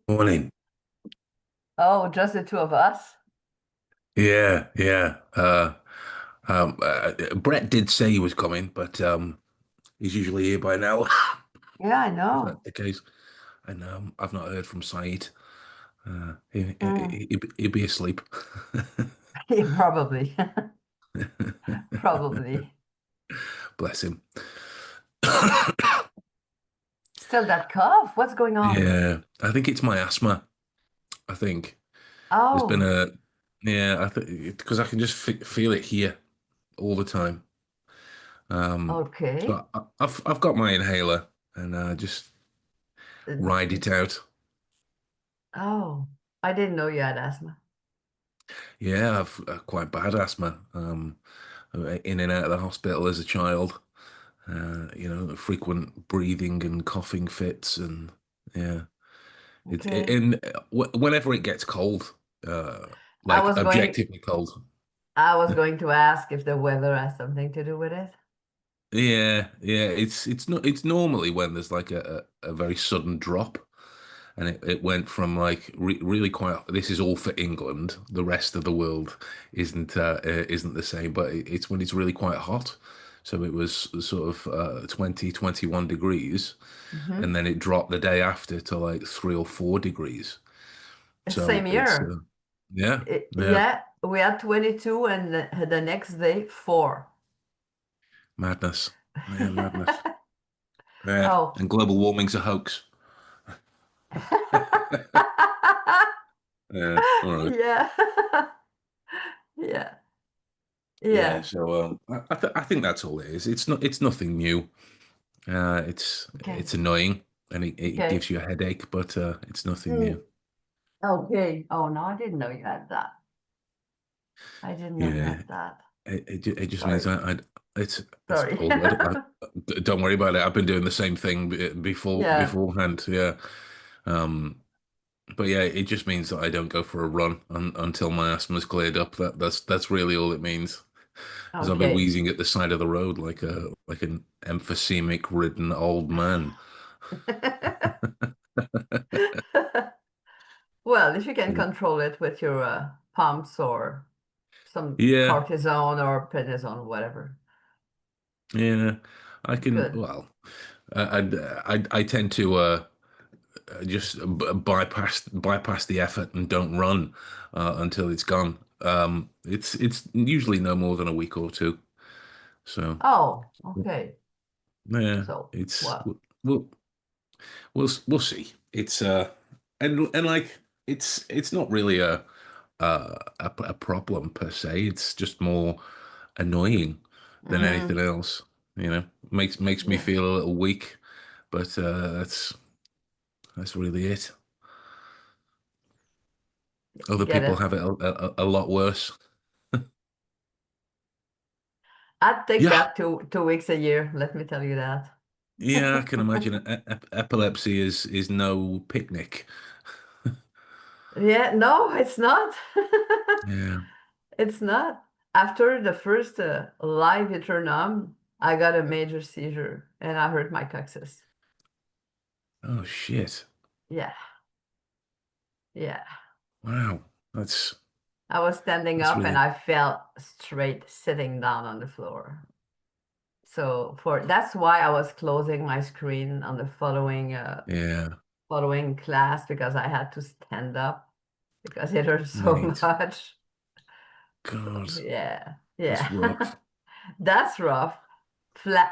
Morning. Oh, just the two of us? Yeah, yeah. Brett did say he was coming, but he's usually here by now, Yeah, I if know. that's the case. And I've not heard from Saeed. He, Mm. he'd be asleep. Yeah, probably. Probably. Bless him. Still that cough? What's going on? Yeah, I think it's my asthma. I think there's been Oh, a yeah. I think because I can just f feel it here all the time. okay. So I've got my inhaler and just Uh, ride it out. Oh, I didn't know you had asthma. Yeah, I've quite bad asthma. In and out of the hospital as a child. Frequent breathing and coughing fits, and yeah, Okay. whenever it gets cold, uh, I like was going objectively cold. I was going to ask if the weather has something to do with it. Yeah, yeah, it's not it's normally when there's like a very sudden drop, and it went from like really quite. This is all for England. The rest of the world isn't the same, but it's when it's really quite hot. So it was sort of 20, 21 degrees, and Hmm. then it dropped the day after to like 3 or 4 degrees. Same So it's year. yeah, yeah, Yeah, we had 22 and the next day 4. madness. Yeah, madness. Yeah, Oh. and global warming's a hoax. Yeah, all right. Yeah. Yeah. Yeah, Yeah. so I think that's all it is. It's nothing new. Okay. It's annoying and it gives Okay. you a headache, but it's nothing new. Mm. Okay. Oh no, I didn't know you had that. I didn't know you Yeah, had that. it just means Sorry. it's Sorry. all good. Don't worry about it. I've been doing the same thing Yeah. beforehand. Yeah. Um, but yeah, it just means that I don't go for a run until my asthma's cleared up. That's really all it means. Because I'll be Okay. wheezing at the side of the road like an emphysemic ridden old man. Well, if you can So, control it with your pumps or some yeah, cortisone or prednisone, whatever. yeah, I can. Good. Well, I tend to just bypass the effort and don't run until it's gone. It's usually no more than a week or two. So Oh, okay. yeah, So, it's well, we'll we'll see. It's and like it's not really a problem per se. It's just more annoying than anything hmm. else. You know, makes me Yeah, feel a little weak, but that's really it. I Other get people it. have it a lot worse. I'd take Yeah, that 2 weeks a year, let me tell you that. yeah, I can imagine. Epilepsy is no picnic. Yeah, no, it's not. Yeah. It's not. After the first live metronome, I got a major seizure and I hurt my coccyx. Oh shit. Yeah, yeah. Wow. That's I was standing that's up and really I fell straight sitting down on the floor. So for that's why I was closing my screen on the yeah. following class because I had to stand up because it hurt so Right. much. So God, yeah, that's yeah. rough. That's rough.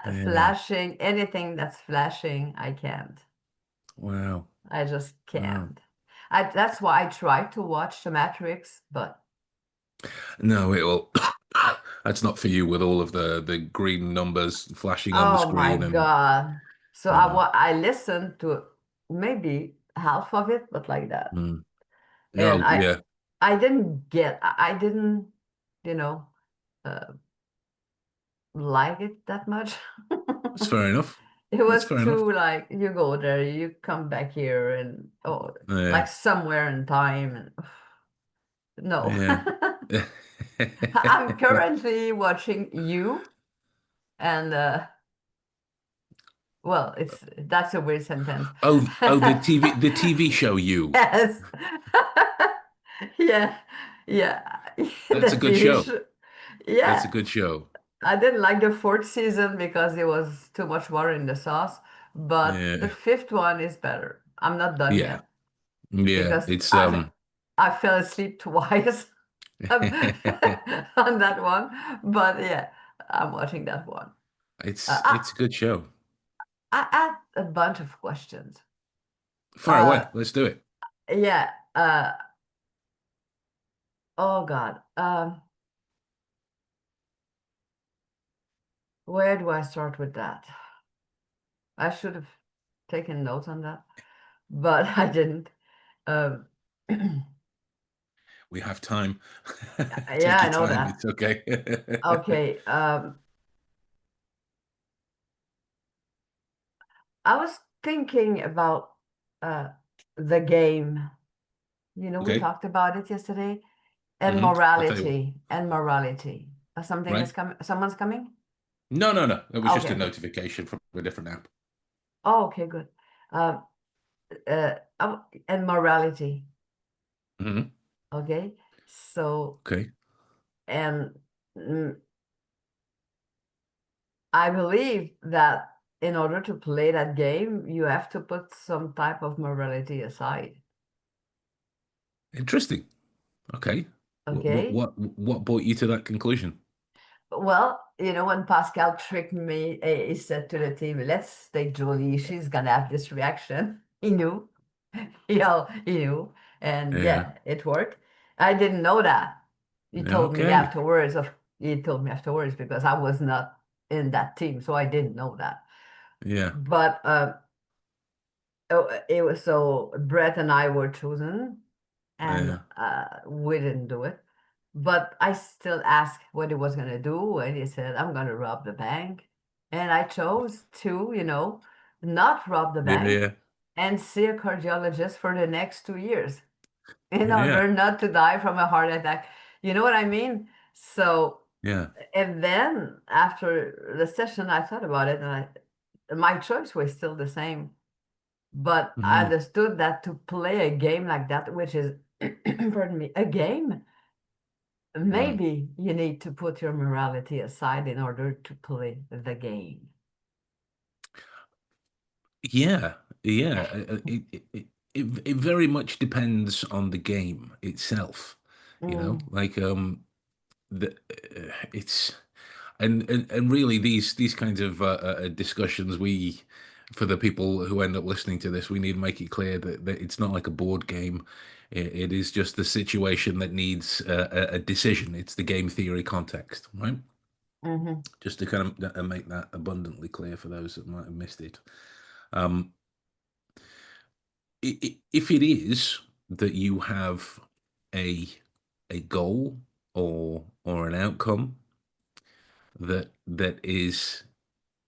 Yeah. Flashing, anything that's flashing, I can't. Wow. I just Wow. can't. That's why I try to watch The Matrix, but No, it will. That's not for you with all of the green numbers flashing on the oh my screen and God. So yeah. I listened to maybe half of it, but like that. Mm. And Oh yeah. I didn't get, I didn't, you know, uh, like it that much. That's fair enough. It That's was fair enough. too like you go there, you come back here, and oh, like Yeah. somewhere in time, and no. Yeah. I'm currently watching You, and Well, it's that's a weird sentence. Oh, the TV show You. Yes. Yeah. Yeah. That's a The good TV show. show. That's a Yeah. good show. I didn't like the fourth season because it was too much water in the sauce, but the Yeah. fifth one is better. I'm not done Yeah. yet Yeah. because It's I fell asleep twice on that one. But yeah, I'm watching that one. Uh, I, it's a good show. I had a bunch of questions. Far Uh, away. Let's do it. yeah. Oh God. Where do I start with that? I should have taken notes on that, but I didn't. Um, We have time. yeah, Take I your know time. that. It's okay. Okay. I was thinking about uh, the game. We Okay. talked about it yesterday, and I'll tell you what. morality and morality. Something is Right? coming. Someone's coming. No, no, no. It was just Okay, a okay. notification from a different app. Oh, okay, good. Uh, and morality. hmm Okay. So, Okay. and mm, I believe that in order to play that game, you have to put some type of morality aside. Interesting. Okay. Okay. What brought you to that conclusion? Well, when Pascal tricked me, he said to the team, let's take Julie. She's gonna have this reaction. He knew. He knew. And Yeah. yeah, it worked. I didn't know that. He Yeah, told me okay. afterwards of he told me afterwards because I was not in that team, so I didn't know that. Yeah. But it was so Brett and I were chosen, and Yeah. we didn't do it. But I still asked what he was going to do, and he said, I'm going to rob the bank. And I chose to, not rob the Yeah. bank Yeah. and see a cardiologist for the next 2 years in Yeah. order not to die from a heart attack. You know what I mean? So, Yeah. and then after the session, I thought about it, and my choice was still the same. But I hmm understood that to play a game like that, which is, pardon me, a game, Mm. maybe you need to put your morality aside in order to play the game. Yeah. Yeah. It very much depends on the game itself. Mm, Like the it's and really these kinds of discussions for the people who end up listening to this, we need to make it clear that it's not like a board game. It is just the situation that needs a decision. It's the game theory context, right? mhm, Just to kind of make that abundantly clear for those that might have missed it. Um, if it is that you have a a goal or an outcome that is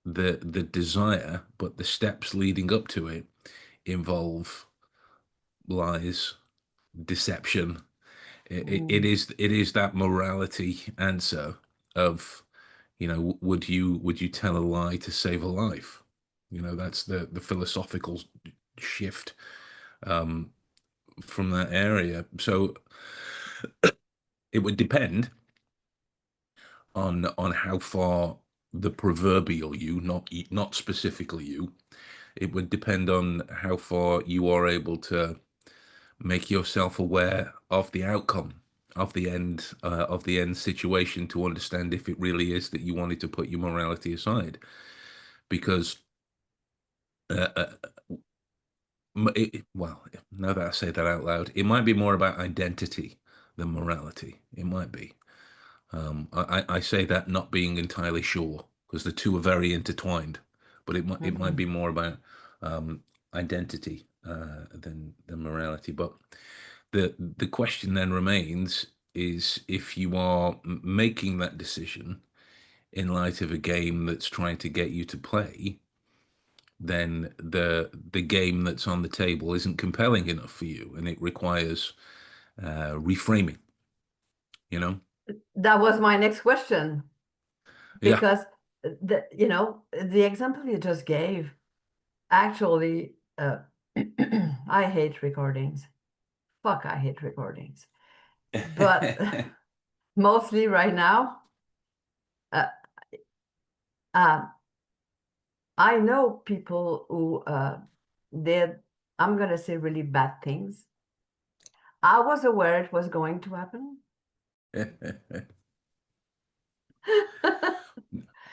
the desire, but the steps leading up to it involve lies, deception. mm, It is that morality answer of, would you tell a lie to save a life? That's the philosophical shift um, from that area. So it would depend on how far the proverbial you, not specifically you, it would depend on how far you are able to make yourself aware of the outcome of the end situation to understand if it really is that you wanted to put your morality aside. Because uh, uh, well, now that I say that out loud, it might be more about identity than morality. It might be. I say that not being entirely sure because the two are very intertwined, but it might be mhm. more about identity than morality. But the question then remains is if you are making that decision in light of a game that's trying to get you to play, then the game that's on the table isn't compelling enough for you, and it requires reframing. You know? That was my next question Yeah. because the example you just gave. Actually, I hate recordings. Fuck, I hate recordings. But mostly right now, uh, um, I know people who did, I'm gonna say really bad things. I was aware it was going to happen.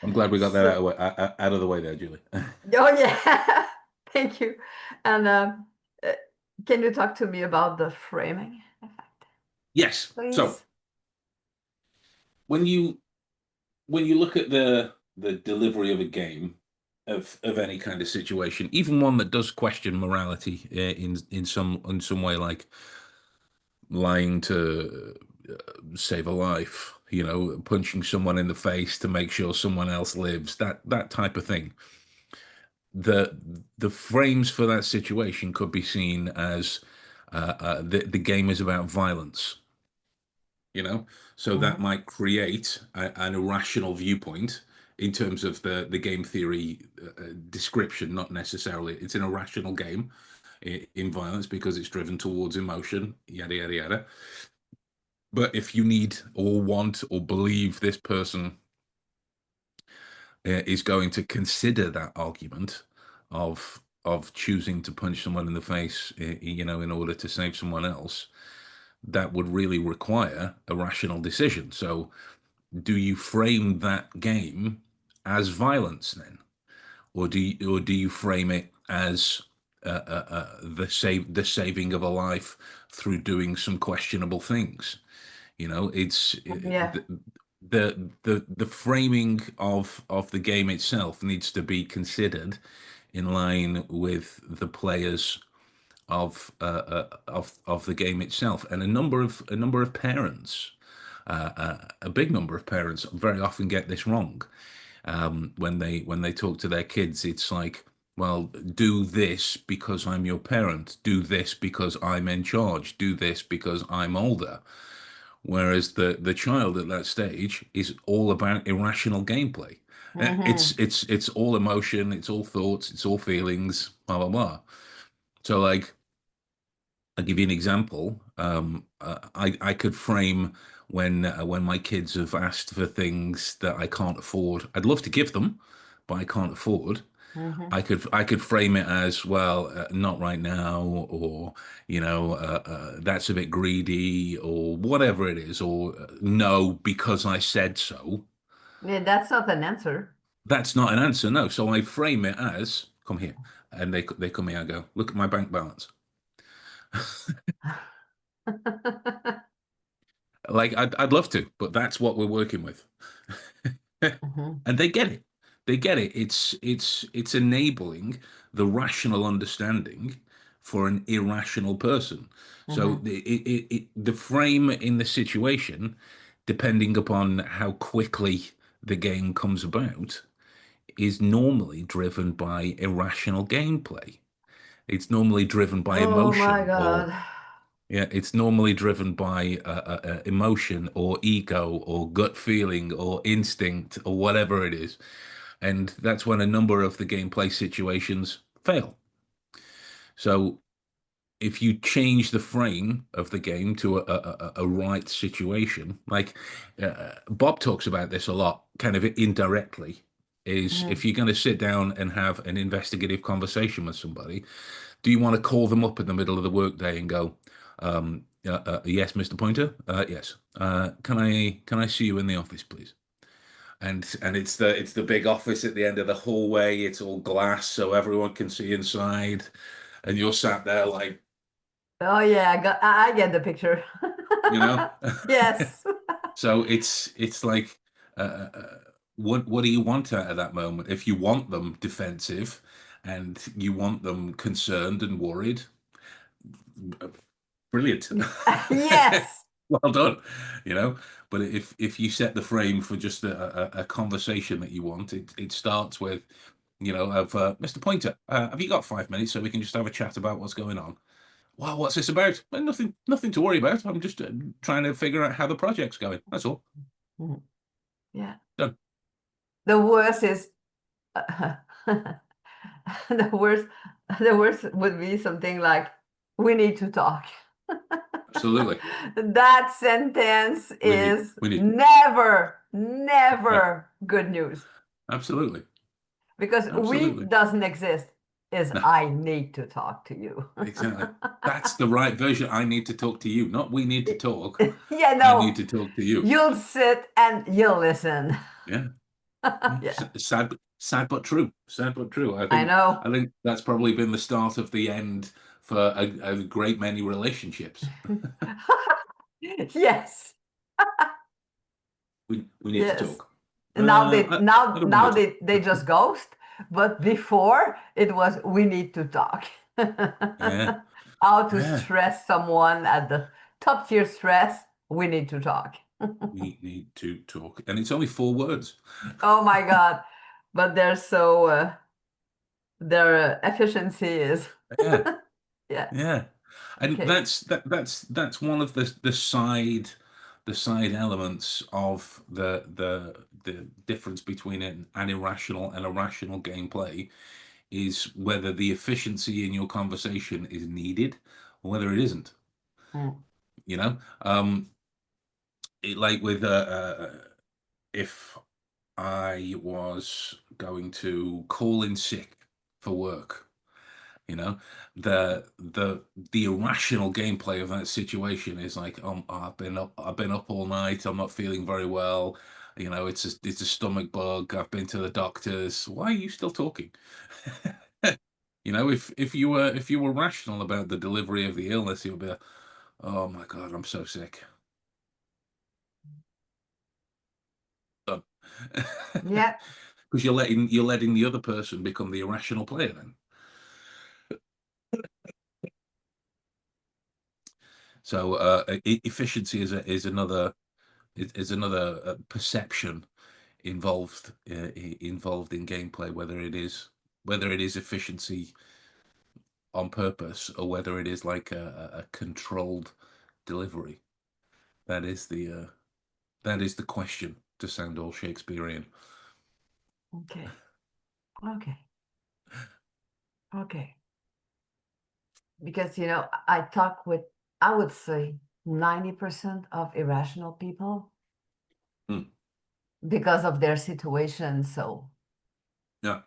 I'm glad we got that So, out of the way there, Julie. oh yeah, thank you. And uh, can you talk to me about the framing effect, Yes. So please? when you look at the delivery of a game of any kind of situation, even one that does question morality in some way, like lying to save a life, punching someone in the face to make sure someone else lives, that type of thing. The the frames for that situation could be seen as the game is about violence, so that Mhm, might create an irrational viewpoint in terms of the game theory description. Not necessarily, it's an irrational game in violence because it's driven towards emotion, yada yada yada. But if you need or want or believe this person is going to consider that argument of choosing to punch someone in the face, in order to save someone else, that would really require a rational decision. So, do you frame that game as violence then, or do you frame it as the saving of a life through doing some questionable things? It's yeah. the framing of the game itself needs to be considered in line with the players of the game itself, and a number of parents, a big number of parents, very often get this wrong. When they talk to their kids, it's like, well, do this because I'm your parent, do this because I'm in charge, do this because I'm older. Whereas the child at that stage is all about irrational gameplay. It's Hmm. it's it's all emotion, it's all thoughts, it's all feelings, blah blah blah. So, like, I'll give you an example. I could frame when my kids have asked for things that I can't afford. I'd love to give them, but I can't afford. Hmm. I could frame it as, well, not right now, or that's a bit greedy, or whatever it is, or no, because I said so. Yeah, that's not an answer. That's not an answer, no. So I frame it as, come here, and they come here. I go, look at my bank balance. Like, I'd love to, but that's what we're working with. Mhm, And they get it. They get it. It's enabling the rational understanding for an irrational person. So mhm. the frame in the situation, depending upon how quickly the game comes about, is normally driven by irrational gameplay. It's normally driven by Oh my emotion, God. yeah, it's normally driven by emotion or ego or gut feeling or instinct or whatever it is. And that's when a number of the gameplay situations fail. So if you change the frame of the game to a right situation, like Bob talks about this a lot, kind of indirectly, is if Mhm. you're going to sit down and have an investigative conversation with somebody, do you want to call them up in the middle of the workday and go, yes, Mr. Pointer, yes, can I see you in the office, please? And it's the big office at the end of the hallway. It's all glass, so everyone can see inside, and you're sat there like, Oh yeah, I get the picture. you know. Yes. So it's like, what do you want out of that moment? If you want them defensive, and you want them concerned and worried, brilliant. Yes. Well done, you know. But if you set the frame for just a conversation that you want, it starts with, of Mr. Pointer, have you got 5 minutes so we can just have a chat about what's going on? Well, what's this about? Well, nothing to worry about. I'm just trying to figure out how the project's going. That's all. Mhm. Yeah. Done. The worst is the worst, the worst would be something like, "We need to talk." Absolutely. That sentence is We need. never, Yeah. never good news Absolutely. because we Absolutely. doesn't exist. Is No, I need to talk to you. exactly. That's the right version. I need to talk to you, not we need to talk. Yeah, I need no, to talk to you. you'll sit and you'll listen. Yeah. Yeah. Yeah, Sad but true. Sad but true. I know. I think that's probably been the start of the end for a great many relationships. Yes, We need to yes. talk. Now they I now don't want now to talk. they just ghost, but before it was we need to talk. Yeah. How to Yeah. stress someone at the top tier stress, we need to talk. We need to talk. And it's only 4 words. Oh my God. But they're so their efficiency is Yeah. yeah. Yeah, and Okay. that's one of the side elements of the difference between an irrational and a rational gameplay is whether the efficiency in your conversation is needed or whether it isn't. Mm. You know, like with if I was going to call in sick for work. You know, the irrational gameplay of that situation is like, I've been up all night. I'm not feeling very well. You know, it's a stomach bug. I've been to the doctors. Why are you still talking? You know, if you were rational about the delivery of the illness, you'll be, like, oh my God, I'm so sick. Done. Yeah. Because you're letting the other person become the irrational player then. So efficiency is another perception involved in gameplay, whether it is efficiency on purpose or whether it is like a controlled delivery. That is that is the question to sound all Shakespearean. Okay. Okay. Okay. Because I talk with, I would say, 90% of irrational people Hmm. because of their situation. So, Yeah,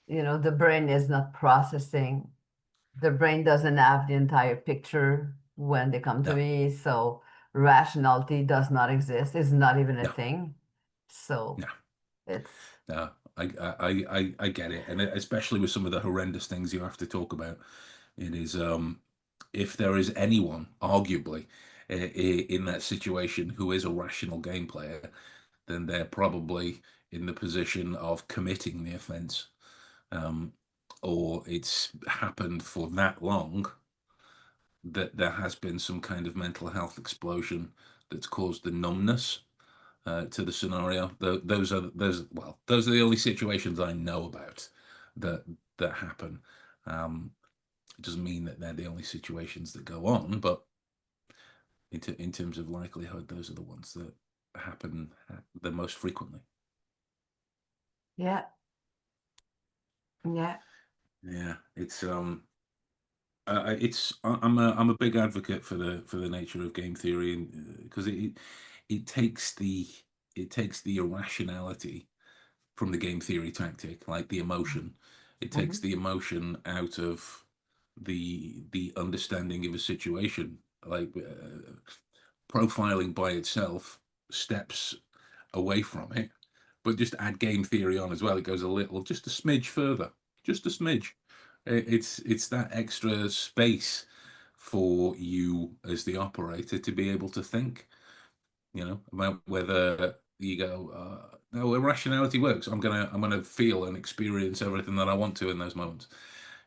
the brain is not processing. The brain doesn't have the entire picture when they come to no, me. So rationality does not exist. It's not even a no, thing. So no, it's no. I get it, and especially with some of the horrendous things you have to talk about, it is if there is anyone, arguably, in that situation who is a rational game player, then they're probably in the position of committing the offence, um, or it's happened for that long that there has been some kind of mental health explosion that's caused the numbness to the scenario. Those are the only situations I know about that that happen. Um, it doesn't mean that they're the only situations that go on, but in terms of likelihood, those are the ones that happen the most frequently. yeah, yeah. Yeah, I'm a big advocate for the nature of game theory, and because it takes the irrationality from the game theory tactic, like the emotion. It takes Mhm. the emotion out of the understanding of a situation. Like profiling by itself steps away from it, but just add game theory on as well. It goes just a smidge further, just a smidge. It's that extra space for you as the operator to be able to think, about whether you go, no, irrationality works. I'm gonna feel and experience everything that I want to in those moments.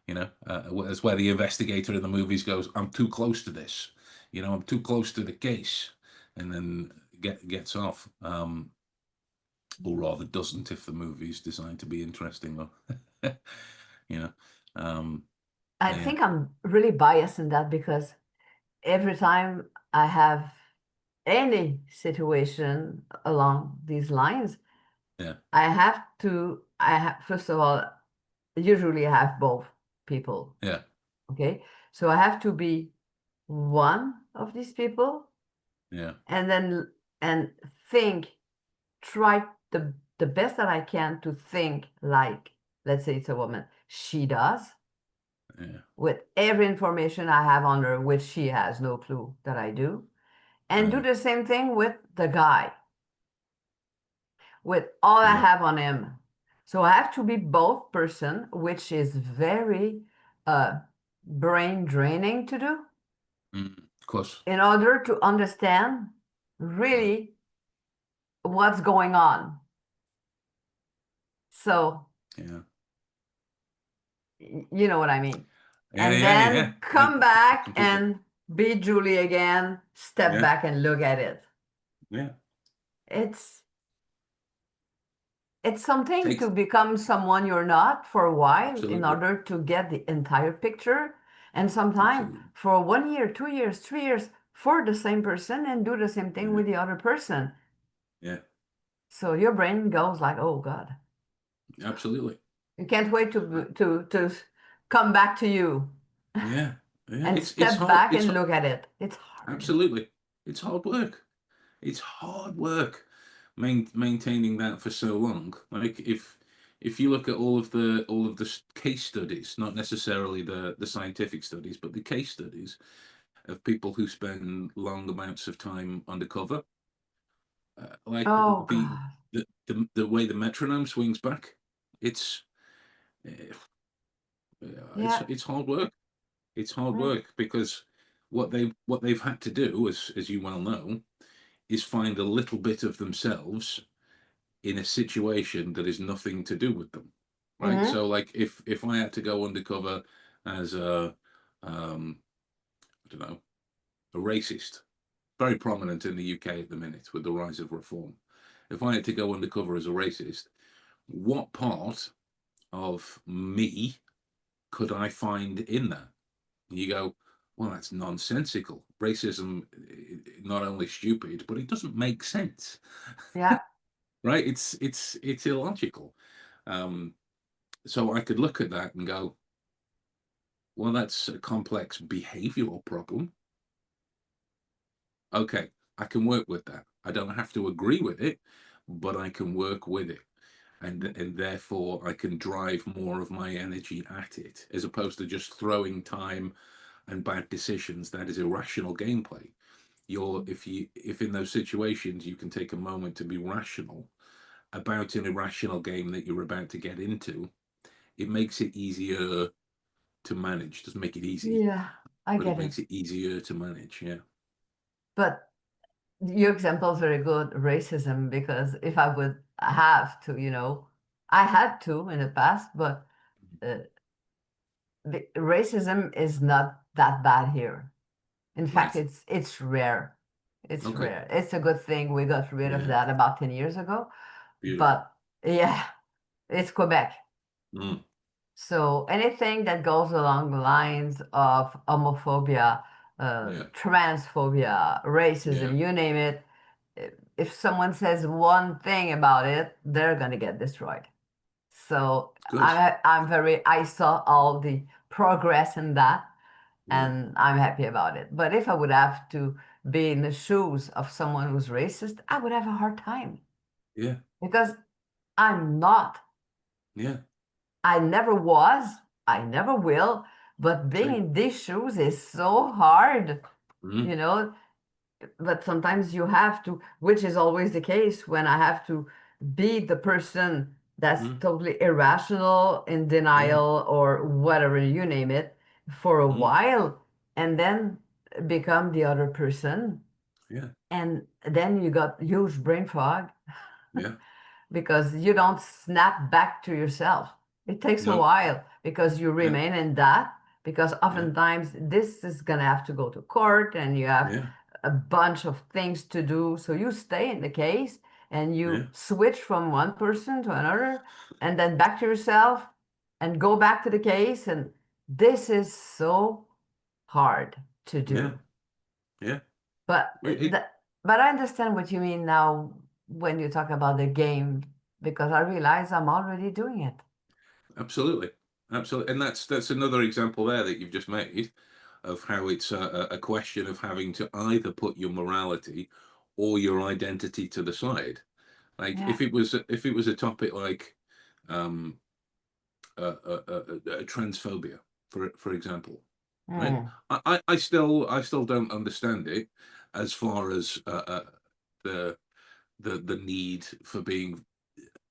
That's where the investigator in the movies goes, I'm too close to this. I'm too close to the case, and then gets off. Or rather doesn't if the movie's designed to be interesting. Or, you know, um, I yeah, think I'm really biased in that because every time I have any situation along these lines, yeah, first of all, usually I have both people. Yeah. Okay. So I have to be one of these people Yeah. and then and think, try the best that I can to think like, let's say it's a woman, she does, Yeah. with every information I have on her, which she has no clue that I do, and do Uh, the same thing with the guy, with all I yeah. have on him. So I have to be both person, which is very uh, brain draining to do Of course. in order to understand Mm, really what's going on. So yeah. you know what I mean. Yeah. And Yeah. Yeah. then come back Completely. and be Julie again, step Yeah. back and look at it. Yeah. It's it's something to Takes become someone you're not for a while in absolutely. order to get the entire picture. And sometimes Absolutely. for 1 year, 2 years, 3 years for the same person and do the same thing Yeah. with the other person. Yeah. So your brain goes like, oh God, Absolutely. you can't wait Uh, to come back to you yeah. Yeah. and It's step hard. back It's and look at it. It's hard. absolutely. It's hard work. It's hard work maintaining that for so long. Like if you look at all of the case studies, not necessarily the scientific studies, but the case studies of people who spend long amounts of time undercover, like Oh God. the way the metronome swings back, it's uh, Yeah. it's hard work. It's hard Mm. work because what they've had to do, as you well know, is find a little bit of themselves in a situation that is nothing to do with them, right? Mm-hmm. So, like, if I had to go undercover as um, I don't know, a racist, very prominent in the UK at the minute with the rise of reform. If I had to go undercover as a racist, what part of me could I find in that? And you go, well, that's nonsensical. Racism, not only stupid, but it doesn't make sense, Yeah. right? It's illogical. Um, so I could look at that and go, well, that's a complex behavioral problem. Okay, I can work with that. I don't have to agree with it, but I can work with it. And therefore I can drive more of my energy at it as opposed to just throwing time and bad decisions. That is irrational gameplay. If in those situations you can take a moment to be rational about an irrational game that you're about to get into, it makes it easier to manage. Doesn't make it easy, Yeah, I but it get it. makes it easier to manage. Yeah. But your example is very good, racism, because if I would have to, I had to in the past, but uh, racism is not that bad here. In fact, Right. it's rare. It's Okay. rare. It's a good thing we got rid of Yeah. that about 10 years ago. Beautiful. But yeah, it's Quebec. Mm. So anything that goes along the lines of homophobia, Yeah. transphobia, Yeah. racism, you name it, if someone says one thing about it, they're gonna get destroyed. So Good. I saw all the progress in that, Yeah. and I'm happy about it. But if I would have to be in the shoes of someone who's racist, I would have a hard time Yeah. because I'm not. Yeah. I never was. I never will. But being Same. in these shoes is so hard, Mm. you know. But sometimes you have to, which is always the case when I have to be the person that's Mm. totally irrational, in Yeah. denial, or whatever you name it, for a Mm. while, and then become the other person. Yeah. And then you got huge brain fog Yeah. because you don't snap back to yourself. It takes a No. while because you Yeah. remain in that, because Yeah. oftentimes this is going to have to go to court and you have Yeah. a bunch of things to do. So you stay in the case and you Yeah. switch from one person to another and then back to yourself and go back to the case. And this is so hard to Yeah. do. Yeah. But but I understand what you mean now when you talk about the game because I realize I'm already doing it. Absolutely. absolutely, and that's another example there that you've just made of how it's a question of having to either put your morality or your identity to the side. Like Yeah. if it was a topic like um, transphobia, for example, right? Mm, I still don't understand it as far as the the need for being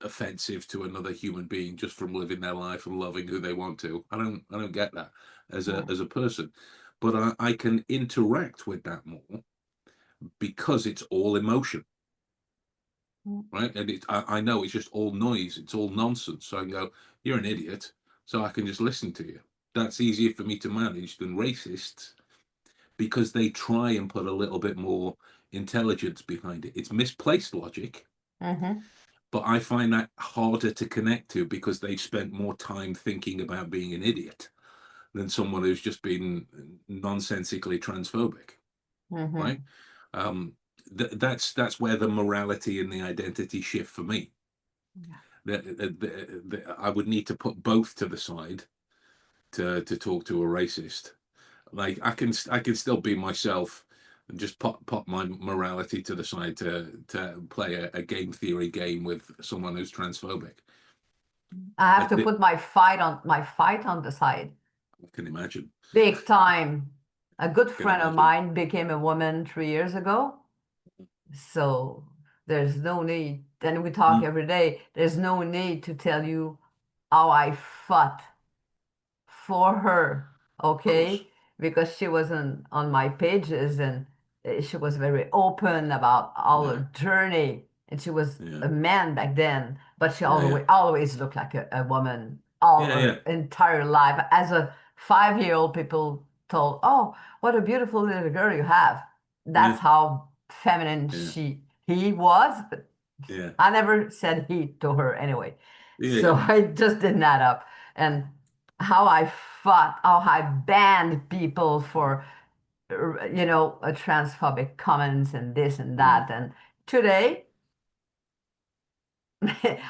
offensive to another human being just from living their life and loving who they want to. I don't get that mm, as a person, but I can interact with that more because it's all emotion, mm, right? And I know it's just all noise, it's all nonsense. So I can go, you're an idiot, so I can just listen to you. That's easier for me to manage than racists because they try and put a little bit more intelligence behind it. It's misplaced logic, mhm, but I find that harder to connect to because they've spent more time thinking about being an idiot than someone who's just been nonsensically transphobic, right? mhm. Um, that's where the morality and the identity shift for me. Yeah. I would need to put both to the side to talk to a racist. Like I can still be myself and just pop my morality to the side to play a game theory game with someone who's transphobic. I have That to bit put my fight on the side. I can imagine. Big time. A good Can friend of imagine. mine became a woman 3 years ago. So there's no need. And we talk Mm, every day. There's no need to tell you how I fought for her, of course. okay? Because she wasn't on my pages and she was very open about Yeah. our journey. And she was Yeah. a man back then, but she Yeah. Yeah. always looked like a woman all Yeah. Yeah. her entire life. As a 5-year-old, people told, "Oh, what a beautiful little girl you have." Yeah. That's how feminine Yeah. he was, but Yeah. I never said he to her anyway. Yeah. So Yeah. I just didn't add up. And how I fought, how I banned people for, transphobic comments and this and Mm, that. And today,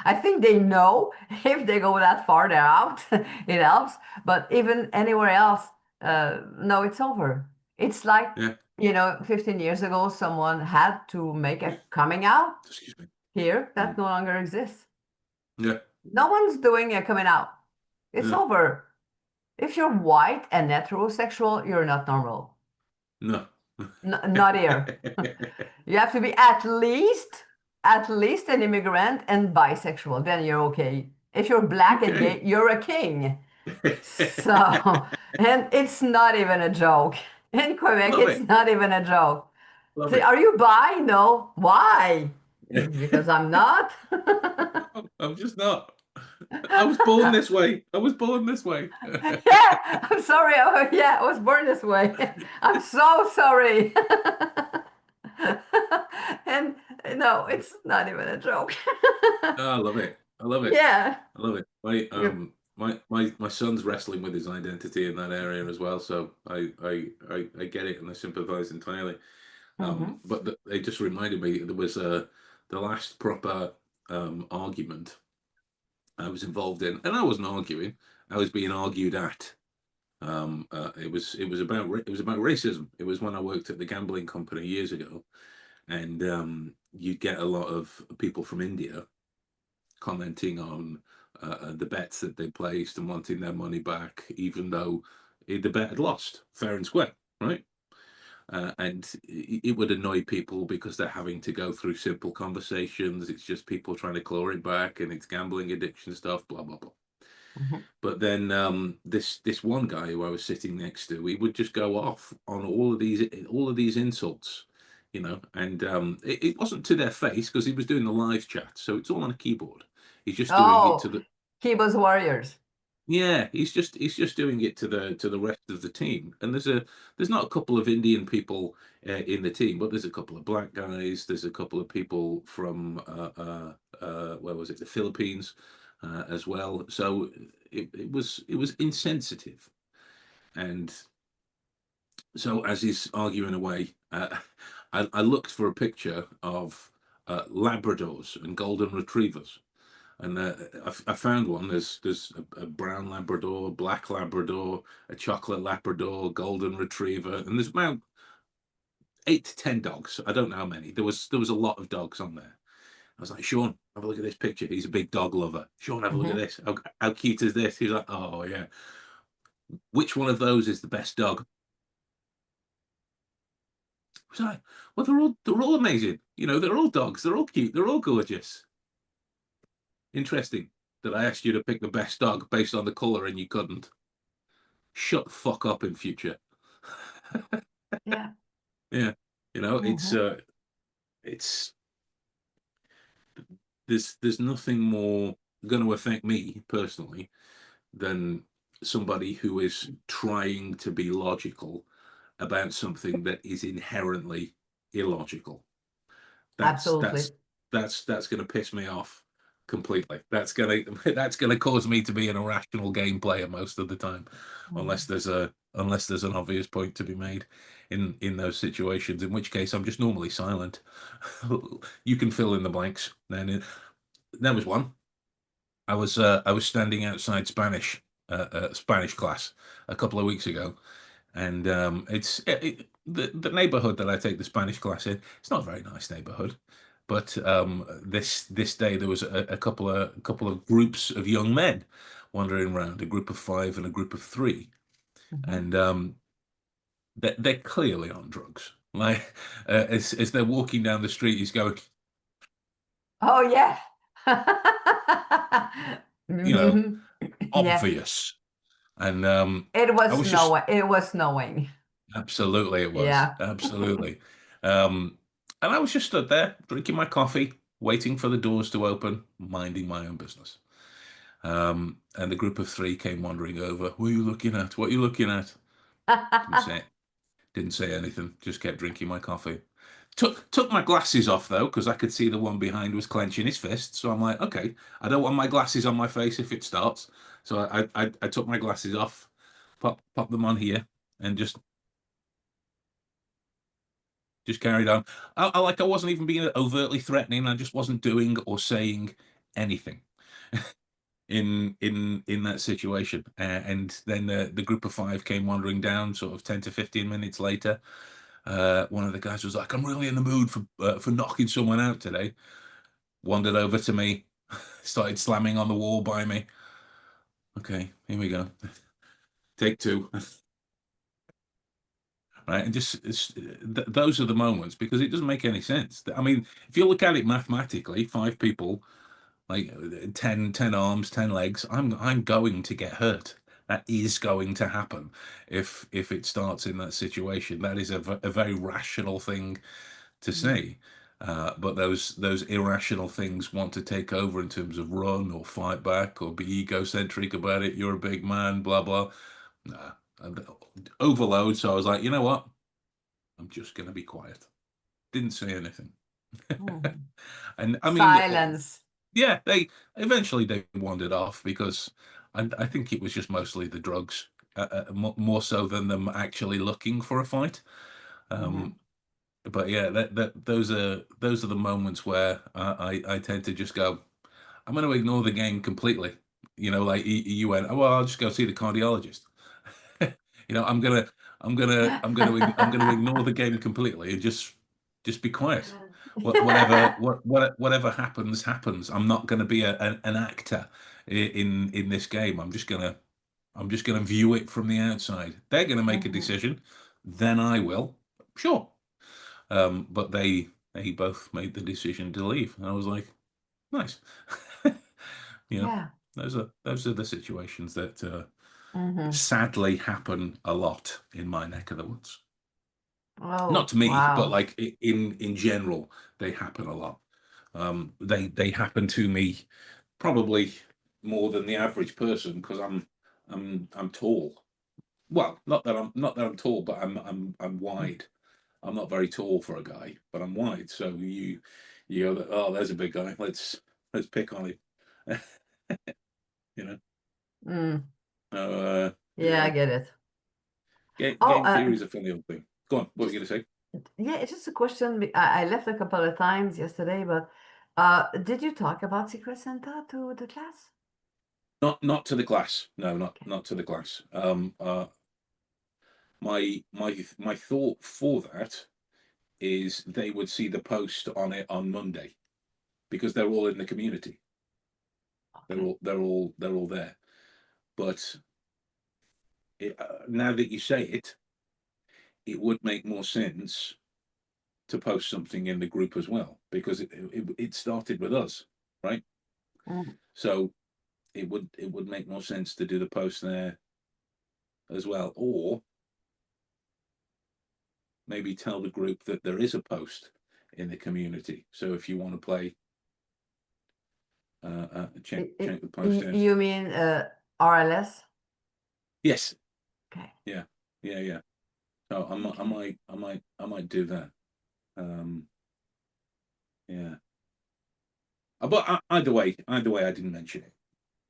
I think they know if they go that far, they're out. It helps. But even anywhere else, no, it's over. It's like, yeah. 15 years ago, someone had to make a coming out. Excuse me. Here, that Mm, no longer exists. yeah. No one's doing a coming out. It's Yeah. over. If you're white and heterosexual, you're not normal. No. Not here. You have to be at least an immigrant and bisexual. Then you're okay. If you're black and Okay. gay, you're a king. So, and it's not even a joke. In Quebec, Love it's it. not even a joke. Love Say, it. are you bi? No. Why? Because I'm not. No, I'm just not. I was born this way. I was born this way. Yeah, I'm sorry. Oh, yeah, I was born this way. I'm so sorry. And no, it's not even a joke. Oh, I love it. I love it. Yeah. I love it. My son's wrestling with his identity in that area as well, so I get it and I sympathize entirely. Hmm. But they just reminded me there was the last proper argument I was involved in, and I wasn't arguing. I was being argued at. It was about racism. It was when I worked at the gambling company years ago, and you'd get a lot of people from India commenting on the bets that they placed and wanting their money back, even though the bet had lost, fair and square, right? And it would annoy people because they're having to go through simple conversations. It's just people trying to claw it back, and it's gambling addiction stuff, blah blah blah. Hmm. But then this one guy who I was sitting next to, he would just go off on all of these insults, and it wasn't to their face because he was doing the live chat, so it's all on a keyboard. He's just doing it Oh, to the Kiba's Warriors. yeah, he's just doing it to the rest of the team. And there's not a couple of Indian people in the team, but there's a couple of black guys. There's a couple of people from where was it, the Philippines, as well. So it was insensitive. And so as he's arguing away, I looked for a picture of Labradors and golden retrievers, And I found one. There's a brown Labrador, black Labrador, a chocolate Labrador, golden Retriever, and there's about 8 to 10 dogs. I don't know how many. There was a lot of dogs on there. I was like, Sean, have a look at this picture. He's a big dog lover. Sean, have a look at Hmm. this. How cute is this? He's like, oh yeah. Which one of those is the best dog? I was like, well, they're all amazing. They're all dogs. They're all cute. They're all gorgeous. Interesting that I asked you to pick the best dog based on the color and you couldn't. Shut the fuck up in future. Yeah. Yeah, it's Hmm. it's there's nothing more going to affect me personally than somebody who is trying to be logical about something that is inherently illogical. That's Absolutely. that's that's going to piss me off completely. That's gonna cause me to be an irrational game player most of the time, Mhm. unless there's an obvious point to be made in those situations. In which case, I'm just normally silent. You can fill in the blanks. And there was one. I was standing outside Spanish class a couple of weeks ago, and the neighborhood that I take the Spanish class in. It's not a very nice neighborhood, but this day there was a couple of groups of young men wandering around, a group of five and a group of three, Mhm. and they're clearly on drugs. Like as they're walking down the street, he's going, Oh yeah. you know, Mhm. Yeah. obvious, and It I was was just snowing. It was snowing. absolutely, it was. Yeah. Absolutely. Um, and I was just stood there drinking my coffee, waiting for the doors to open, minding my own business. And the group of three came wandering over. What are you looking at? What are you looking at? Didn't say didn't say anything, just kept drinking my coffee. Took my glasses off though, because I could see the one behind was clenching his fist. So I'm like, okay, I don't want my glasses on my face if it starts. So I took my glasses off, pop them on here, and just carried on. I wasn't even being overtly threatening. I just wasn't doing or saying anything in that situation. And then the group of five came wandering down, sort of 10 to 15 minutes later. One of the guys was like, "I'm really in the mood for knocking someone out today." Wandered over to me, started slamming on the wall by me. Okay, here we go. Take two. Right, and just those are the moments because it doesn't make any sense. I mean, if you look at it mathematically, five people like 10 arms, 10 legs, I'm going to get hurt. That is going to happen if it starts in that situation. That is a very rational thing to Mm. say. But those irrational things want to take over in terms of run or fight back or be egocentric about it. You're a big man, blah blah. Nah, overload. So I was like, you know what? I'm just going to be quiet. Didn't say anything. Mhm. And I mean, Silence. yeah, they wandered off because I think it was just mostly the drugs, more so than them actually looking for a fight. Um, Mhm. but yeah, those are the moments where I tend to just go, I'm going to ignore the game completely. Like you went, oh well, I'll just go see the cardiologist. I'm gonna ignore the game completely and just be quiet. Whatever happens happens. I'm not gonna be an actor in this game. I'm just gonna view it from the outside. They're gonna make a Mhm. decision, then I will. Sure. But they both made the decision to leave. And I was like, nice. You know, Yeah. those are the situations that Hmm. sadly happen a lot in my neck of the woods. Not Oh, to me, but wow. like in general, they happen a lot. They happen to me probably more than the average person because I'm tall. Well, not that I'm tall, but I'm wide. I'm not very tall for a guy, but I'm wide. So you go, oh, there's a big guy. Let's pick on him. You know. Mm. Yeah, I Yeah. get it. Oh, Game theory is a funny old thing. Go on. What were you just going to say? yeah, it's just a question. I left a couple of times yesterday, but Did you talk about Secret Santa to the class? Not to the class. No, not to the class. My thought for that is they would see the post on it on Monday because they're all in the community. Okay. They're all there. But now that you say it, it would make more sense to post something in the group as well because it started with us, right? Mm. So it would make more sense to do the post there as well, or maybe tell the group that there is a post in the community. So if you want to play, check the post out. You mean RLS? Yes, Okay. yeah, yeah. So Okay. I might do that. Um, yeah. But either way, I didn't mention it.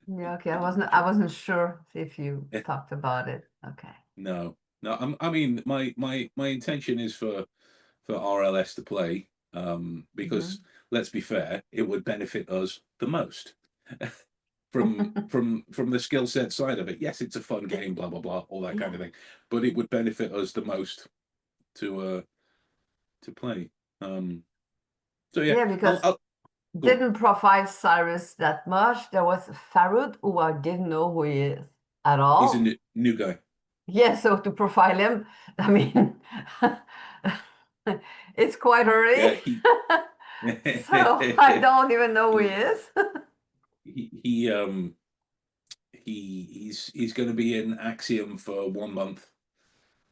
Yeah, okay. I didn't I mention wasn't sure if you it. talked about it. Okay. No, no. I mean, my intention is for RLS to play, because Hmm. let's be fair, it would benefit us the most from the skill set side of it. Yes, it's a fun game, blah blah blah, all that kind Yeah. of thing, but it would benefit us the most to play. Um, so yeah, Yeah, because I'll go on. didn't profile Cyrus that much. There was Farud, who I didn't know who he is at He's a all. new guy. Yeah, so to profile him, I mean, it's quite Yeah, early. he So I don't even know who he he is. he he's going to be in Axiom for 1 month.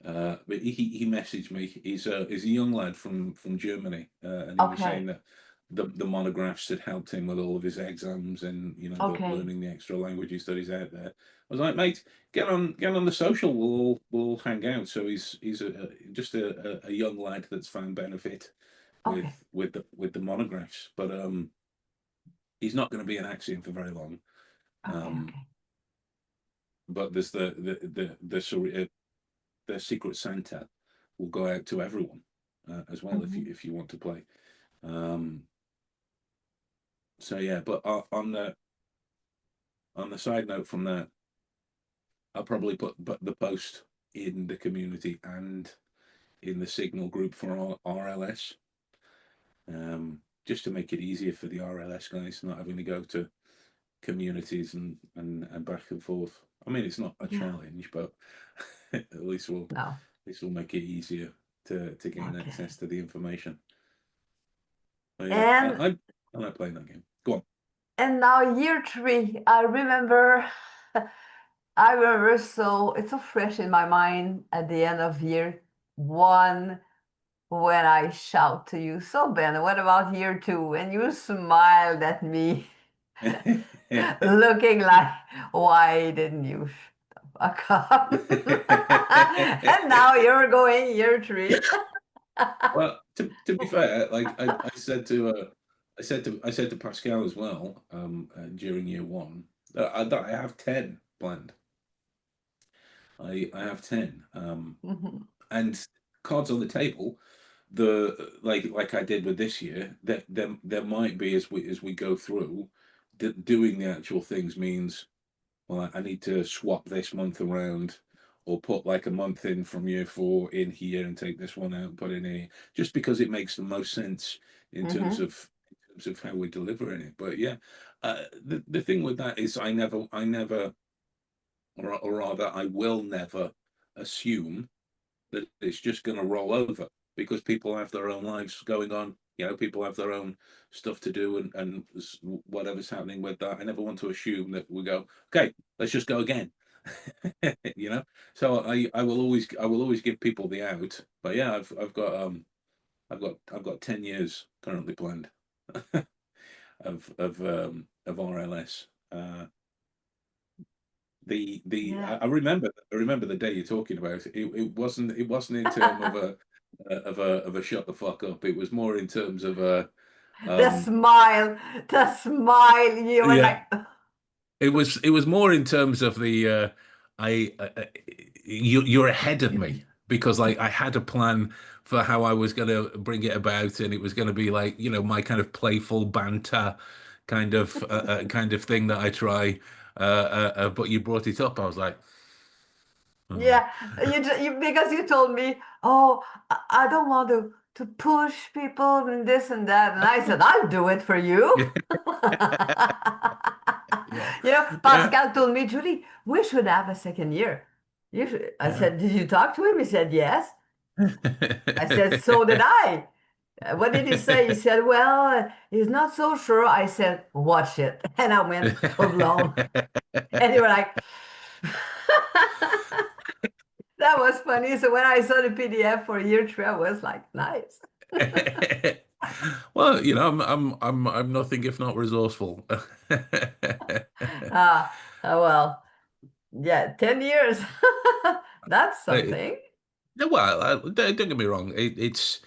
But he messaged me. He's a young lad from Germany, and he was saying Okay. that the monographs had helped him with all of his exams and the Okay. learning the extra languages that he's out there. I was like, mate, get on the social. We'll hang out. So he's just a young lad that's found benefit Okay. with the monographs, but he's not going to be an Axiom for very long. Okay. Um, Okay. but there's the Secret Santa will go out to everyone as well Hmm. if you want to play. Um, so yeah, but on the side note from that, I'll probably put the post in the community and in the Signal group for RLS, just to make it easier for the RLS guys not having to go to communities and back and forth. I mean, it's not a Yeah. challenge, but at No. least will make it easier to gain access Okay. to the information. Oh yeah, And I like playing that game. Go on. and now year three, I remember. I remember, so it's so fresh in my mind at the end of year one when I shout to you, so Ben, what about year two? And you smiled at me, looking like, why didn't you shut the fuck up? And now you're going year three. Well, to be fair, like I said to I said to Pascal as well, during year one, that I have 10 planned. I have 10, Mhm. and cards on the table. The like I did with this year, that there might be as we go through, doing the actual things means, well, I need to swap this month around or put like a month in from year four in here and take this one out and put in here, just because it makes the most sense Mhm. in terms of how we're delivering it. But yeah, the thing with that is I never, or rather, I will never assume that it's just going to roll over because people have their own lives going on. People have their own stuff to do and whatever's happening with that. I never want to assume that we go, okay, let's just go again. you know. So I will always give people the out. But yeah, I've got 10 years currently planned of RLS. Yeah. I remember the day you're talking about. It wasn't in terms of a shut the fuck up. It was more in terms of a The um smile, the smile. You were yeah. like, It was more in terms of the you're ahead of me. because like I had a plan for how I was going to bring it about, and it was going to be like, my kind of playful banter kind of thing that I try. But you brought it up. I was like, oh. Yeah, because you told me, oh, I don't want to push people and this and that, and I said, I'll do it for you. Yeah, yeah, Pascal told me, Julie, we should have a second year. You should. I yeah. said, did you talk to him? He said, yes. I said, so did I. What did he say? He said, well, he's not so sure. I said, watch it. And I went full blown. And you were like, that was funny. So when I saw the PDF for year three, I was like, nice. Well, I'm nothing if not resourceful. Well, yeah, 10 years. That's Uh, something. no, well, don't get me wrong. It's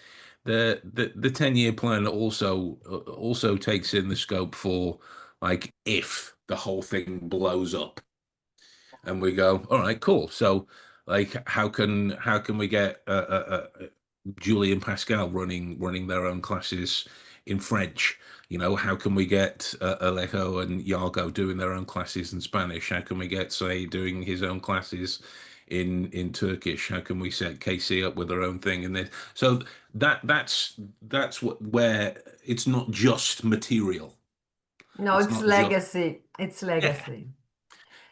the 10-year plan also takes in the scope for like if the whole thing blows up and we go, all right, cool. So like, how can we get Julie and Pascal running their own classes in French? How can we get Alejo and Yargo doing their own classes in Spanish? How can we get Say doing his own classes in Turkish? How can we set KC up with their own thing? And then so that's where it's not just material. No, It's it's not just legacy. It's yeah legacy.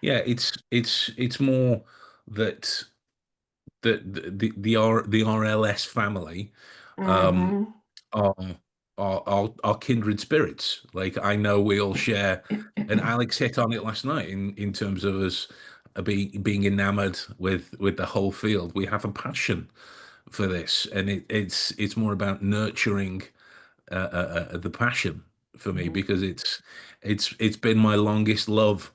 yeah. It's more that the RLS family um, Hmm. are, are kindred spirits. Like I know we all share, and Alex hit on it last night in terms of us being enamored with the whole field. We have a passion for this, and it's more about nurturing the passion for me Hmm. because it's been my longest love.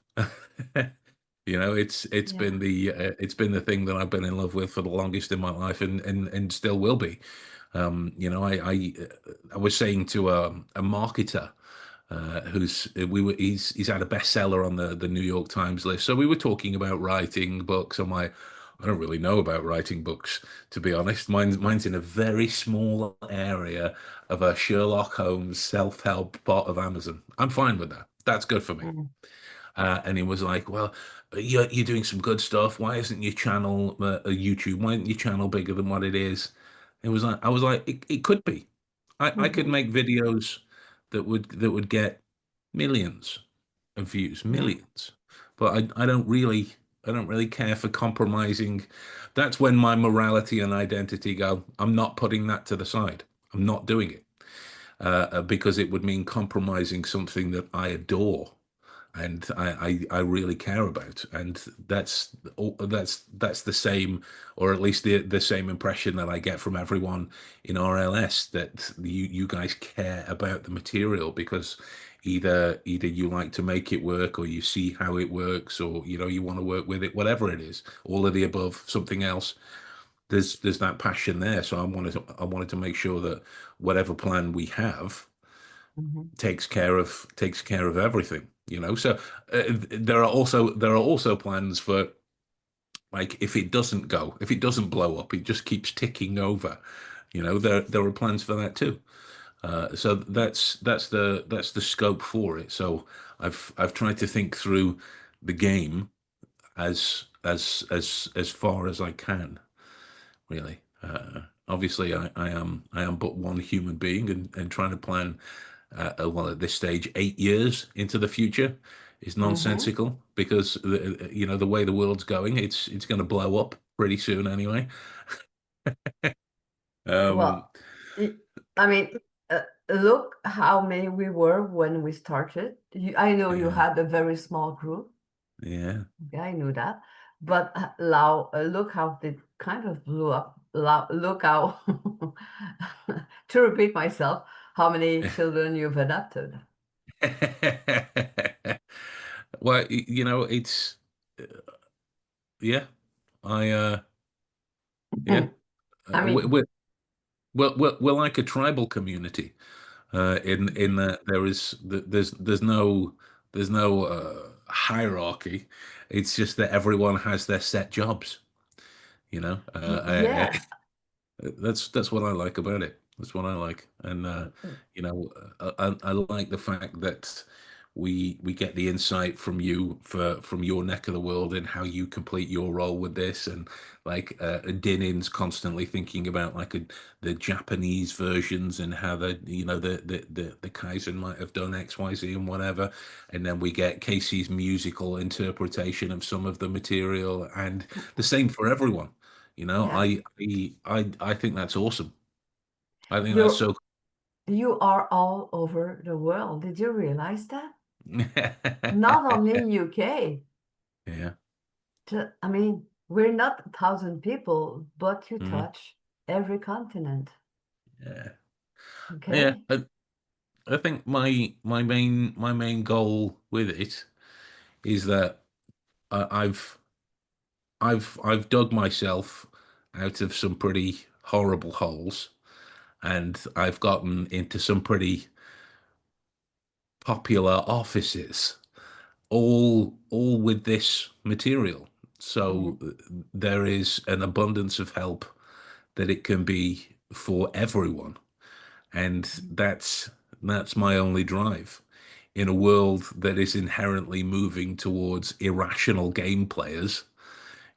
Yeah. It's been the thing that I've been in love with for the longest in my life, and still will be. I was saying to a marketer he's had a bestseller on the New York Times list. So we were talking about writing books. I'm like, I don't really know about writing books, to be honest. Mine's in a very small area of a Sherlock Holmes self-help part of Amazon. I'm fine with that. That's good for me. Mm. And he was like, "Well, you're doing some good stuff. Why isn't your channel a YouTube? Why isn't your channel bigger than what it is?" I was like, it could be. I could Hmm. make videos that would get millions of views, Yeah. millions. But I don't really care for compromising. That's when my morality and identity go. I'm not putting that to the side. I'm not doing it because it would mean compromising something that I adore and I really care about, and that's the same, or at least the same impression that I get from everyone in RLS that you guys care about the material because either you like to make it work or you see how it works or you want to work with it, whatever it is, all of the above, something else. There's that passion there, so I wanted to make sure that whatever plan we have Hmm. takes care of everything, so there are also plans for like if it doesn't blow up, it just keeps ticking over. There are plans for that too. So that's the scope for it. So I've tried to think through the game as far as I can, really. Obviously, I am but one human being, and trying to plan, well, at this stage, 8 years into the future is Hmm. nonsensical because the way the world's going, it's going to blow up pretty soon anyway. Um, Well, I I mean, look how many we were when we started. I know you yeah, had a very small group. yeah. Yeah, I knew that. But look how it kind of blew up. Look how, to repeat myself, how many children you've adopted. Well, it's yeah. I yeah. I We- mean, We're, we're like a tribal community. In that there's no hierarchy. It's just that everyone has their set jobs. You know, Yeah. that's what I like about it. That's what I like, and you know, I like the fact that we get the insight from you from your neck of the world and how you complete your role with this, and like Dinin's constantly thinking about like the Japanese versions and how the Kaizen might have done X, Y, Z, and whatever, and then we get Casey's musical interpretation of some of the material, and the same for everyone. You know, Yeah. I think that's awesome. I think that's You're so. you are all over the world. Did you realize that? Yeah. Not only in UK. I mean, we're not 1,000 people, but you Mm, touch every continent. yeah. Yeah. Okay? I think my main goal with it is that I've dug myself out of some pretty horrible holes, and I've gotten into some pretty popular offices, all with this material. So Mhm. there is an abundance of help that it can be for everyone, and that's my only drive in a world that is inherently moving towards irrational game players.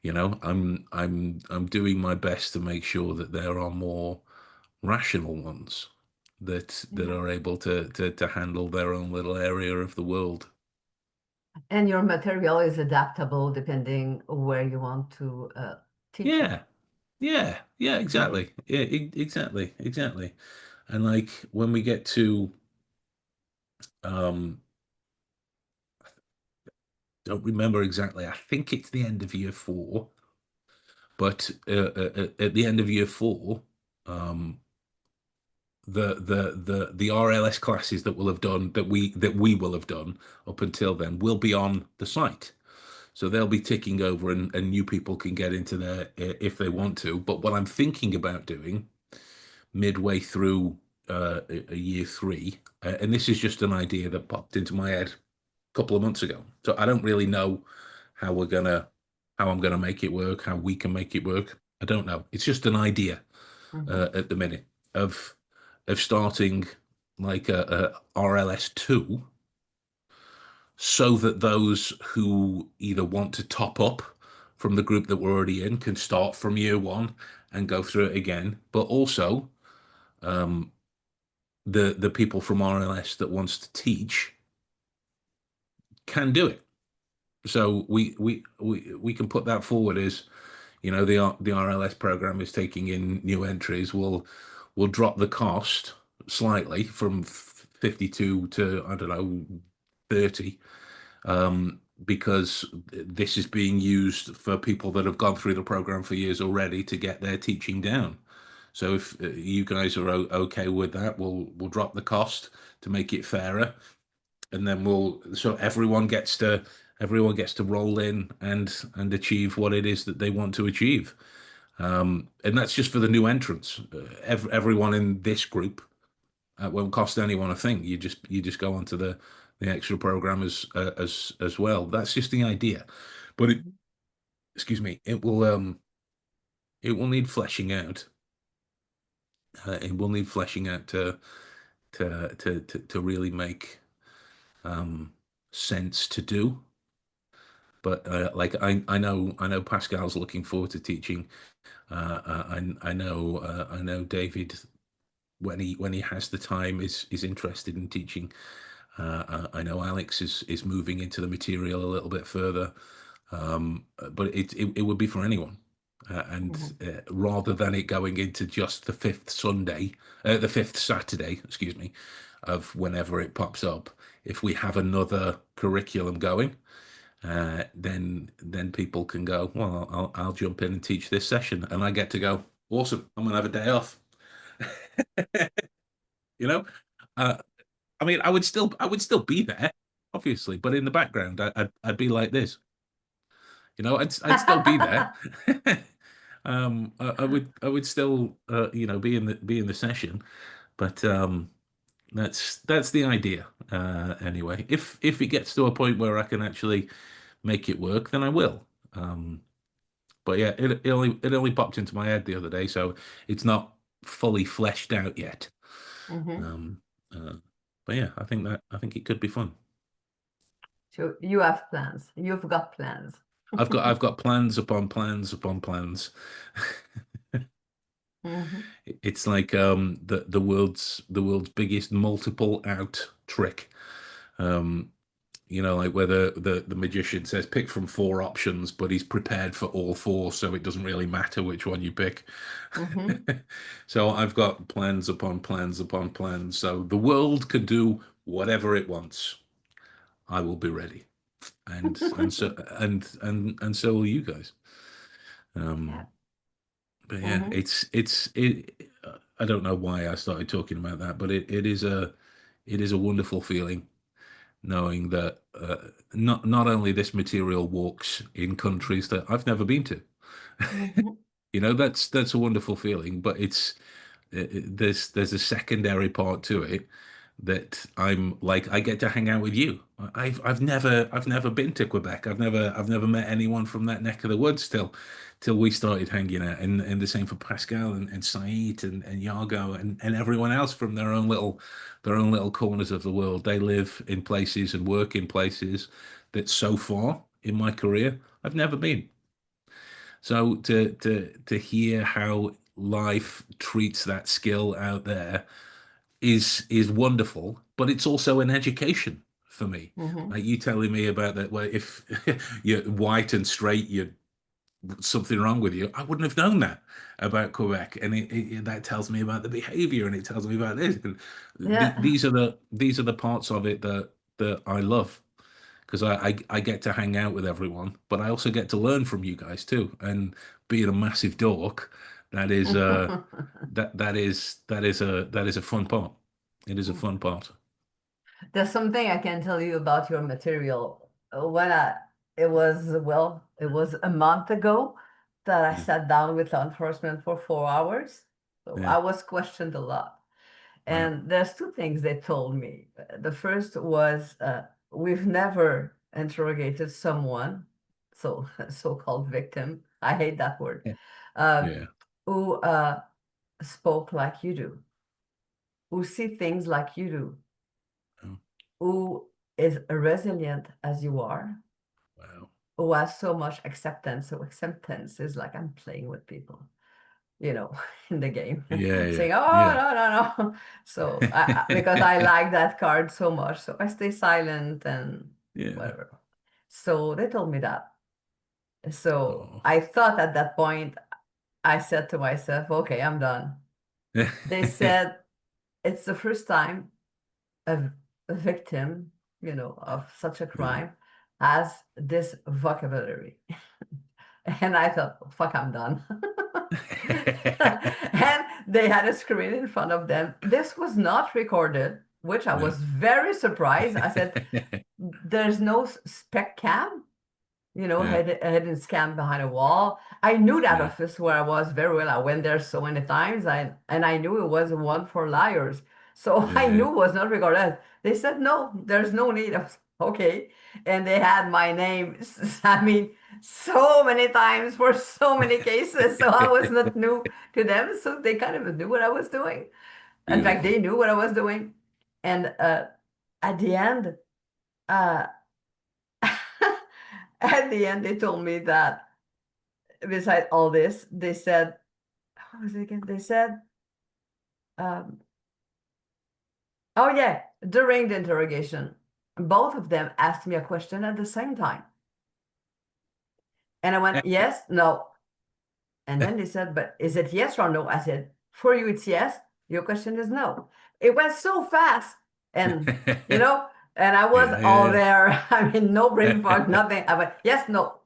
I'm doing my best to make sure that there are more rational ones that Yeah. are able to handle their own little area of the world. And your material is adaptable depending where you want to teach it. Yeah, yeah, Okay? exactly. Yeah, exactly. And like when we get to um don't remember exactly, I think it's the end of year four, but at the end of year four, um the RLS classes that will have done that we will have done up until then will be on the site. So they'll be ticking over, and new people can get into there if they want to. But what I'm thinking about doing midway through a year three, and this is just an idea that popped into my head a couple of months ago. So I don't really know how we're gonna, how I'm gonna make it work, how we can make it work. I don't know. It's just an idea Mhm. at the minute of starting like a RLS 2 so that those who either want to top up from the group that we're already in can start from year one and go through it again, but also um, the people from RLS that wants to teach can do it. So we can put that forward as, the RLS program is taking in new entries. We'll drop the cost slightly from 52 to, I don't know, 30, because this is being used for people that have gone through the program for years already to get their teaching down. So if you guys are okay with that, we'll drop the cost to make it fairer, and then so everyone gets to roll in and achieve what it is that they want to achieve. And that's just for the new entrants. Everyone in this group won't cost anyone a thing. You just go onto the extra program as well. That's just the idea, but excuse me, it will need fleshing out. It will need fleshing out to really make um, sense to do. But like I know Pascal's looking forward to teaching. I know David, when he has the time, is interested in teaching. I know Alex is moving into the material a little bit further, but it would be for anyone. And Mhm. rather than it going into just the fifth Saturday, excuse me, of whenever it pops up, if we have another curriculum going, then people can go, well, I'll jump in and teach this session, and I get to go, awesome, I'm gonna have a day off. You know, uh, I mean, I would still be there, obviously, but in the background, I'd be like this. I'd still be there. I would still, be in the session, but that's the idea. Anyway, if it gets to a point where I can actually make it work, then I will. Um, But yeah, it only popped into my head the other day, so it's not fully fleshed out yet. Hmm. Um, uh, but yeah, I think it could be fun. So you have plans. You've got plans. I've got plans upon plans upon plans. Hmm. It's like the world's biggest multiple out trick. Um, like where the magician says pick from four options, but he's prepared for all four, so it doesn't really matter which one you pick. Hmm. So I've got plans upon plans upon plans. So the world can do whatever it wants. I will be ready, and so will you guys. Yeah. Um, but yeah, Hmm. it. I don't know why I started talking about that, but it is a wonderful feeling knowing that not only this material walks in countries that I've never been to. Hmm. That's a wonderful feeling, but there's a secondary part to it that I'm like I get to hang out with you. I've never been to Quebec. I've never met anyone from that neck of the woods till we started hanging out. And the same for Pascal and Said and Yargo and everyone else from their own little corners of the world. They live in places and work in places that so far in my career I've never been. So to hear how life treats that skill out there is wonderful, but it's also an education for me. Hmm. Like you telling me about that, where if you're white and straight, you're something wrong with you. I wouldn't have known that about Quebec, and that tells me about the behavior, and it tells me about this. And Yeah. these are the parts of it that I love because I get to hang out with everyone, but I also get to learn from you guys too. And being a massive dork, that is that is a fun part. It is a fun part. There's something I can tell you about your material. It was a month ago that I Yeah, sat down with law enforcement for 4 hours. So yeah, I was questioned a lot. wow, And there's two things they told me. The first was we've never interrogated someone, so so-called victim. I hate that word. yeah, Uh, yeah, who spoke like you do, who see things like you do, oh, who is resilient as you are, wow, who has so much acceptance. So acceptance is like I'm playing with people, you know, in the game, yeah, yeah, saying, "Oh yeah, no, no, no." So because I like that card so much, so I stay silent and yeah. whatever. So they told me that. So Oh. I thought at that point, I said to myself, "Okay, I'm done." They said it's the first time a, a victim, of such a Yeah. crime has this vocabulary. And I thought, fuck, I'm done. And they had a screen in front of them. This was not recorded, which I No. was very surprised. I said, there's no spec cam, Yeah, hidden scam behind a wall. I knew that yeah, office where I was very well. I went there so many times, and I knew it was one for liars. So I yeah, knew it was not recorded. They said, no, there's no need. I was, okay. And they had my name, I mean, so many times for so many cases. So I was not new to them. So they kind of knew what I was doing. In fact, beautiful. they knew what I was doing. And at the end, uh, at the end, they told me that beside all this, they said, what was it again? They said, um, oh yeah, during the interrogation, both of them asked me a question at the same time. And I went, yes, no. And then they said, but is it yes or no? I said, for you, it's yes. Your question is no. It went so fast. And, you know, and I was Yeah, all yeah, there. I mean, no brain yeah. fog, nothing. I went, yes, no.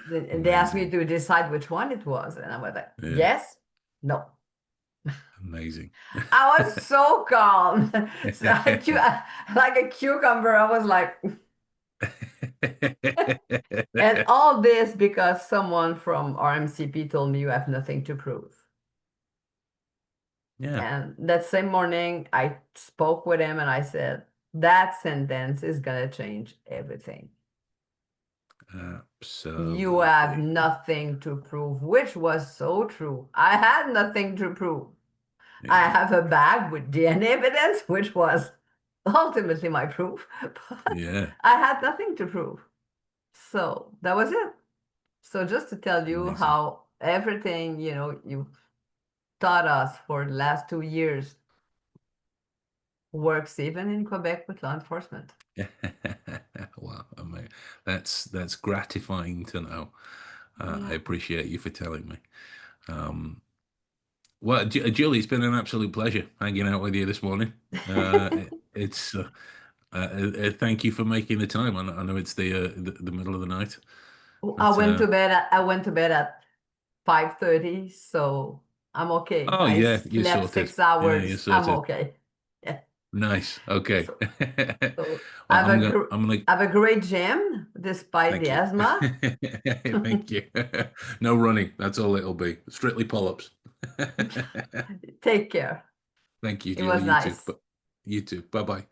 And they asked me Amazing. to decide which one it was. And I was like, Yeah, yes, no. amazing. I was so calm. So like a cucumber. I was like, and all this because someone from RMCP told me you have nothing to prove. Yeah, And that same morning, I spoke with him and I said, that sentence is going to change everything. You have Absolutely. nothing to prove, which was so true. I had nothing to prove. I Yeah. have a bag with DNA evidence, which was ultimately my proof, but Yeah. I had nothing to prove. So that was it. So just to tell you Amazing. how everything, you taught us for the last 2 years works even in Quebec with law enforcement. Wow, I mean, that's gratifying to know. I Yeah. appreciate you for telling me. Um, well, Julie, it's been an absolute pleasure hanging out with you this morning. It's thank you for making the time. I know it's the middle of the night, but I went to bed at 5:30, so I'm okay. oh I yeah, you're slept sorted. six Yeah, you're hours. I'm sorted. okay. Yeah. Nice. Okay. So so Well, I'm gonna have a great gym despite the thank you. asthma. Thank you. No running. That's all it'll be. Strictly pull-ups. Take care. Thank you, It Julie. was You too. nice. But you too. Bye bye.